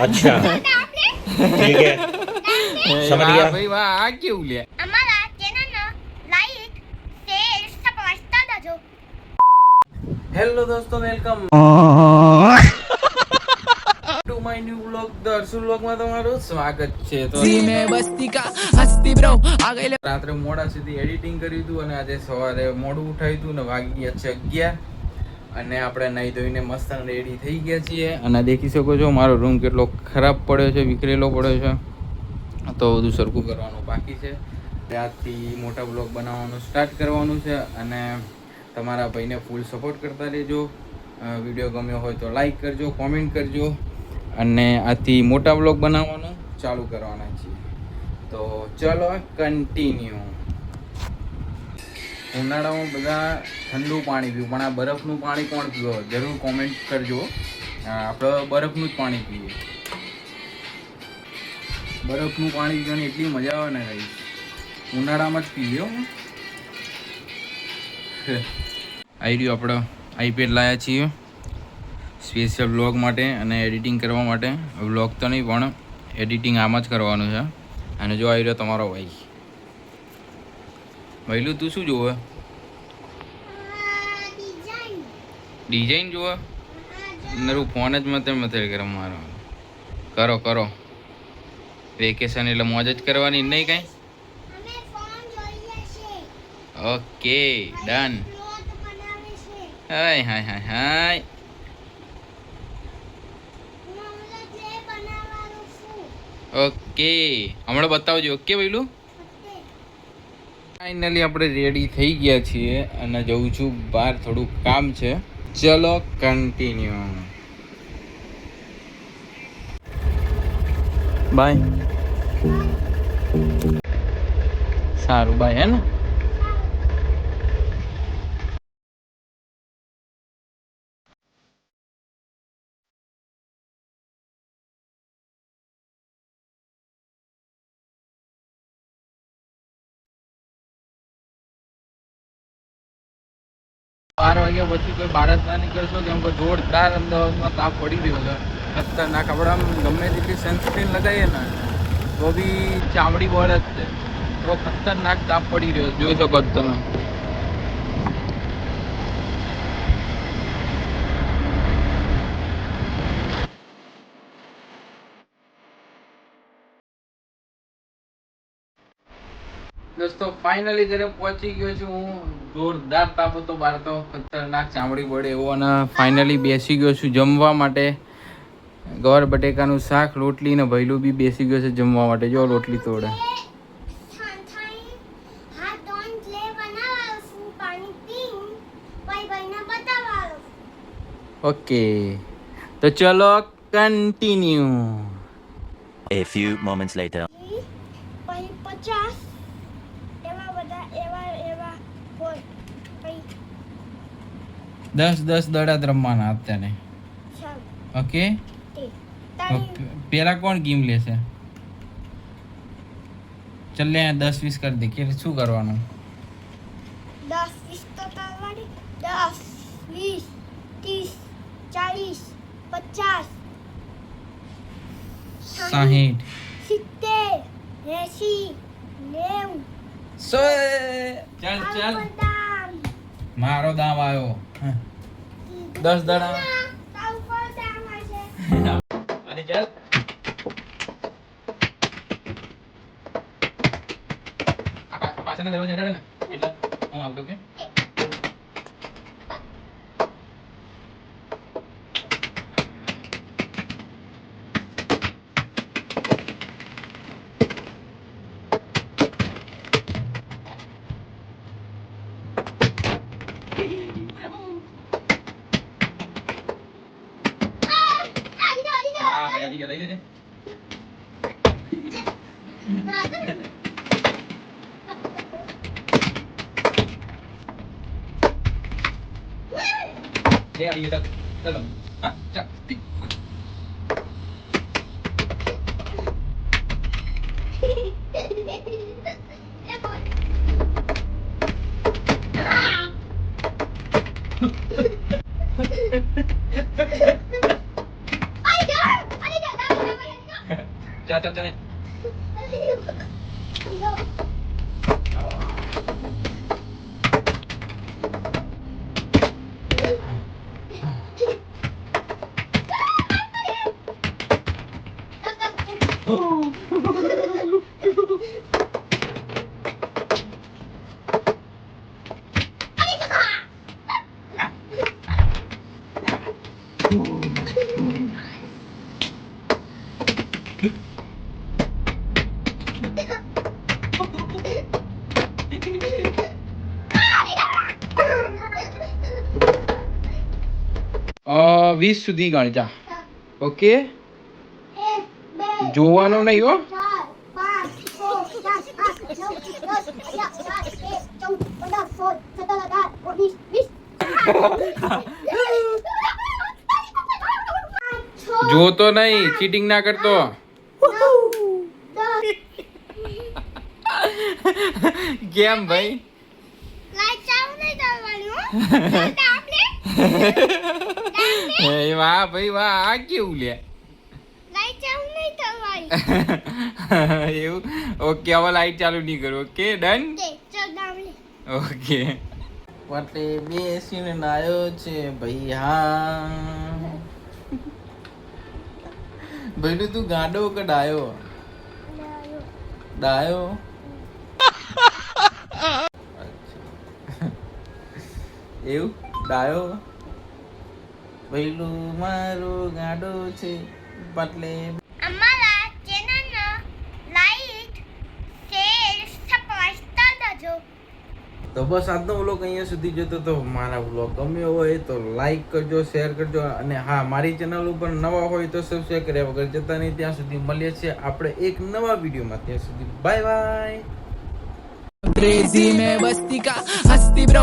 अच्छा ठीक है समझ गया भाई वाह आ क्यों ले અમારા ચેનલનો લાઈક શેર સબસ્ક્રાઇબ કરતા જાજો. हेलो दोस्तों welcome to my new vlog Darshan vlog में તમારું સ્વાગત છે. તો मैं बस्ती का हस्ती ब्रो आ गए રાત્રે મોડા સુધી એડિટિંગ કર્યું હતું અને આજે સવારે મોડું ઉઠાવ્યું હતું ને વાગી ગયા છે 11 અને આપણે નાઈ ધોઈને મસ્ત રેડી થઈ ગયા છીએ. અને દેખી શકો છો મારો રૂમ કેટલો ખરાબ પડ્યો છે, વિખરેલો પડ્યો છે, તો બધું સરખું કરવાનું બાકી છે. ત્યારથી મોટા બ્લોગ બનાવવાનું સ્ટાર્ટ કરવાનું છે અને તમારા ભાઈને ફૂલ સપોર્ટ કરતા રહેજો. વિડીયો ગમ્યો હોય તો લાઈક કરજો, કોમેન્ટ કરજો અને આથી મોટા બ્લોગ બનાવવાનું ચાલુ કરવાના છીએ. તો ચલો કન્ટિન્યુ. ઉનાળામાં બધા ઠંડુ પાણી પીવું, પણ આ બરફનું પાણી કોણ પીવો જરૂર કોમેન્ટ કરજો. આપણે બરફનું જ પાણી પીએ. બરફનું પાણી પીવાની એટલી મજા આવે ને ભાઈ, ઉનાળામાં જ પીએ. આવી રહ્યું આપણે આઈપેડ લાવ્યા છીએ સ્પેશિયલ વ્લોગ માટે અને એડિટિંગ કરવા માટે. વ્લોગ તો નહીં પણ એડિટિંગ આમાં જ કરવાનું છે. અને જો આવી રહ્યો તમારો ભાઈ. ભાઈલું તું શું જોવે? ડિઝાઇન જોવે? નરું ફોન જ મતે મતે કરે મારો. કરો કરો, વેકેશન એટલે મોજ જ કરવાની નહીં કાંઈ. અમે ફોન જોઈએ છે. Okay done. રોજ બનાવે છે. હાય હાય હાય હાય. હું હમણાં જે બનાવવાનું છું. ઓકે હમણાં બતાવજો. ઓકે ભાઈલું. ઓકે. ફાઇનલી આપણે રેડી થઈ ગયા છીએ અને જઉં છું બહાર, થોડું કામ છે. ચલો કન્ટિન્યુ. બાય. સારું બાય. હે ને બાર વાગ્યા પછી કોઈ બહાર જ ના નીકળશો, કેમ કે જોરદાર અમદાવાદમાં તાપ પડી રહ્યો છે. ખતરનાક. આપણે આમ ગમે તેટલી સનસ્ક્રીન લગાવીએ ને તો બી ચામડી બળે જ છે. તો ખતરનાક તાપ પડી રહ્યો છે, જોઈ શકો છો તમે. દોસ્તો ફાઇનલી ઘરે પહોંચી ગયો છું હું. જોરદાર તાપ હતો બહાર, તો ખતરનાક ચામડી પડે એવો. અને ફાઇનલી બેસી ગયો છું જમવા માટે. ગવાર બટેકાનું શાક, રોટલી ને ભૈલું બી બેસી ગયો છે જમવા માટે. જો રોટલી તોડે. છાંછાઈ હાથ ધોઈને જે બનાવવાનું છું, પાણી પીને ભાઈ ભાઈને બતાવવાનું. ઓકે તો ચલો continue. A few moments later પછી 50 એવા બધા એવા હોય. પછી 10 દડા જ રમવાના અત્યારે. ચાલ ઓકે તે તારી પેલા કોણ ગેમ લેશે? ચાલ લે 10-20 કરી દે. કે શું કરવાનું? 10 20 તો તારવાડી. 10 20 30 40 50 60 70 80 90. 100. ચાલ ચાલ, દામ મારો દામ આવ્યો. 10 દડા. તાવ પર દામ આવશે. અને ચાલ પાછળના દરવાજા હેઠળ ને એટલે હું આવતો. કે આવી ગયા લઈ લેજે. લે આવી ગયા. ચાલો હા ચાલ. વીસ સુધી ગણ જા. ઓકે, જોવાનો નહીં હો. 4 જોતો નહીં, ચીટિંગ ના કરતો. કેમ ભાઈ? લાઈટ ચાલુ નહીં કરવાની હો. આપણે એ વાહ ભાઈ વાહ, આ કેવું લે? લાઈટ ચાલુ નહીં કરવાની. એવું? ઓકે, હવે લાઈટ ચાલુ નહીં કરું. Okay, done. તે ચલ દામલે. ઓકે. વાટે બેસીને નાયો છે ભાઈ. હા ભાઈ, તું ગાંડો કે ડાયો? ડાયો. એવું ડાયો ભઈલું મારું ગાંડો છે એટલે. અમારા ચેનલનો લાઈક શેર સબસ્ક્રાઇબ કરજો. તો બસ આજનો વ્લોગ અહીંયા સુધી જતો. તો મારા વ્લોગ ગમ્યો હોય તો લાઈક કરજો, શેર કરજો, અને હા, મારી ચેનલ ઉપર નવા હોય તો સબસ્ક્રાઇબ કર્યા વગર જતા નહીં. ત્યાં સુધી મળીએ છીએ આપણે એક નવા વિડીયોમાં. ત્યાં સુધી બાય બાય. क्रेजी में बस्ती का हस्ती ब्रो